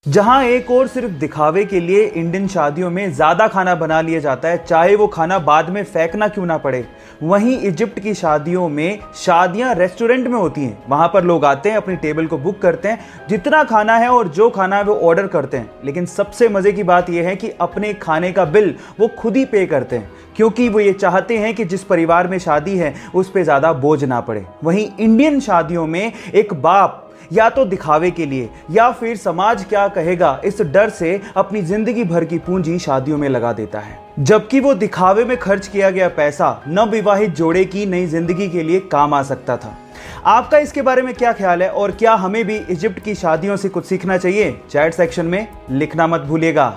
जहां एक और सिर्फ दिखावे के लिए इंडियन शादियों में ज्यादा खाना बना लिया जाता है, चाहे वो खाना बाद में फेंकना क्यों ना पड़े, वहीं इजिप्ट की शादियों में शादियां रेस्टोरेंट में होती हैं। वहां पर लोग आते हैं, अपनी टेबल को बुक करते हैं, जितना खाना है और जो खाना है वो ऑर्डर करते हैं। लेकिन सबसे मजे की बात यह है कि अपने खाने का बिल वो खुद ही पे करते हैं, क्योंकि वो ये चाहते हैं कि जिस परिवार में शादी है उस पर ज्यादा बोझ ना पड़े। वहीं इंडियन शादियों में एक बाप या तो दिखावे के लिए या फिर समाज क्या कहेगा इस डर से अपनी जिंदगी भर की पूंजी शादियों में लगा देता है, जबकि वो दिखावे में खर्च किया गया पैसा नवविवाहित जोड़े की नई जिंदगी के लिए काम आ सकता था। आपका इसके बारे में क्या ख्याल है और क्या हमें भी इजिप्ट की शादियों से कुछ सीखना चाहिए? चैट सेक्शन में लिखना मत भूलिएगा।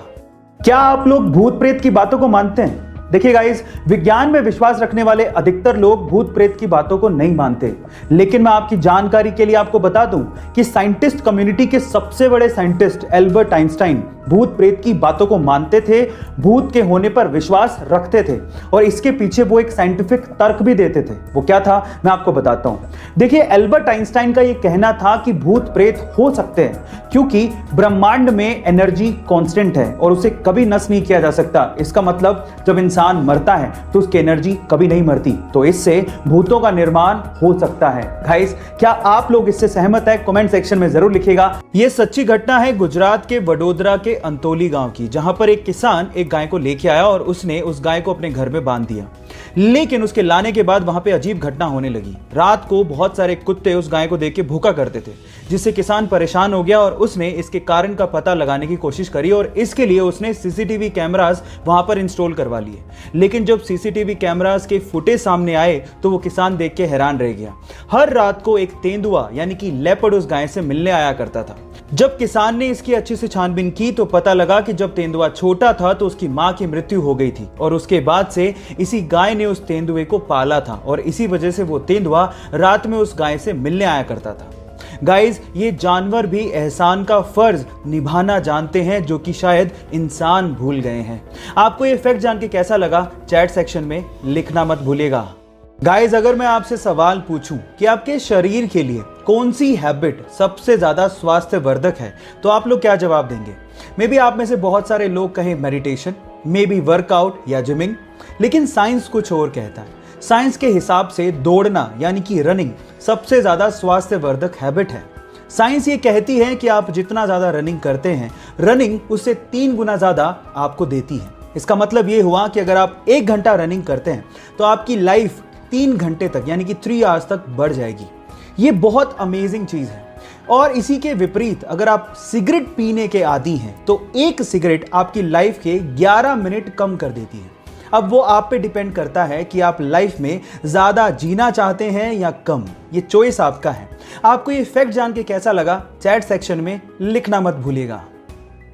क्या आप लोग भूत प्रेत की बातों को मानते हैं? देखिए गाइस, विज्ञान में विश्वास रखने वाले अधिकतर लोग भूत प्रेत की बातों को नहीं मानते, लेकिन मैं आपकी जानकारी के लिए आपको बता दूं कि साइंटिस्ट कम्युनिटी के सबसे बड़े साइंटिस्ट एल्बर्ट आइंस्टाइन भूत प्रेत की बातों को मानते थे, भूत के होने पर विश्वास रखते थे और इसके पीछे वो एक साइंटिफिक तर्क भी देते थे। वो क्या था, मैं आपको बताता हूं। देखिए, एल्बर्ट आइंस्टाइन का ये कहना था कि भूत प्रेत हो सकते हैं क्योंकि ब्रह्मांड में एनर्जी कांस्टेंट है और उसे कभी नष्ट नहीं किया जा सकता। इसका मतलब जब इंसान मरता है तो उसकी एनर्जी कभी नहीं मरती, तो इससे भूतों का निर्माण हो सकता है। गाइस, क्या आप लोग इससे सहमत है? कमेंट सेक्शन में जरूर लिखिएगा। यह सच्ची घटना है गुजरात के वडोदरा के अंतोली गांव की, जहां पर एक किसान एक गाय को लेके आया और उसने उस गाय को अपने घर में बांध दिया। लेकिन उसके लाने के बाद वहां पे अजीब घटना होने लगी। रात को बहुत सारे कुत्ते उस गाय को देख के भूखा करते थे, जिससे किसान परेशान हो गया और उसने इसके कारण का पता लगाने की कोशिश करी और इसके लिए उसने सीसीटीवी कैमरास वहां पर इंस्टॉल करवा लिए। लेकिन जब सीसीटीवी कैमरास के फुटेज सामने आए तो वो किसान देख के हैरान रह गया। हर रात को एक तेंदुआ यानी कि लेपर्ड उस गाय से मिलने आया करता था। जब किसान ने इसकी अच्छे से छानबीन की तो पता लगा कि जब तेंदुआ छोटा था तो उसकी मां की मृत्यु हो गई थी और उसके बाद से इसी गाय ने उस तेंदुए को पाला था और इसी वजह से वो तेंदुआ रात में उस गाय से मिलने आया करता था। गाइस, ये जानवर भी एहसान का फर्ज निभाना जानते हैं, जो कि शायद इंसान भूल गए हैं। आपको ये फैक्ट जान के कैसा लगा? चैट सेक्शन में लिखना मत भूलिएगा। गाइस, अगर मैं आपसे सवाल पूछूं कि आपके शरीर के लिए कौन सी हैबिट सबसे ज्यादा स्वास्थ्यवर्धक है, तो आप लोग क्या जवाब देंगे? मे बी आप में से बहुत सारे लोग कहें मेडिटेशन, मे बी वर्कआउट या जिमिंग, लेकिन साइंस कुछ और कहता है। साइंस के हिसाब से दौड़ना यानी कि रनिंग सबसे ज्यादा स्वास्थ्यवर्धक हैबिट है। साइंस ये कहती है कि आप जितना ज्यादा रनिंग करते हैं, रनिंग उससे 3 गुना ज्यादा आपको देती है। इसका मतलब ये हुआ कि अगर आप 1 घंटा रनिंग करते हैं तो आपकी लाइफ 3 घंटे तक यानी कि 3 आवर्स तक बढ़ जाएगी। ये बहुत अमेजिंग चीज है। और इसी के विपरीत अगर आप सिगरेट पीने के आदी हैं तो एक सिगरेट आपकी लाइफ के 11 मिनट कम कर देती है। अब वो आप पे डिपेंड करता है कि आप लाइफ में ज्यादा जीना चाहते हैं या कम। ये चॉइस आपका है। आपको ये फैक्ट जान के कैसा लगा? चैट सेक्शन में लिखना मत भूलिएगा।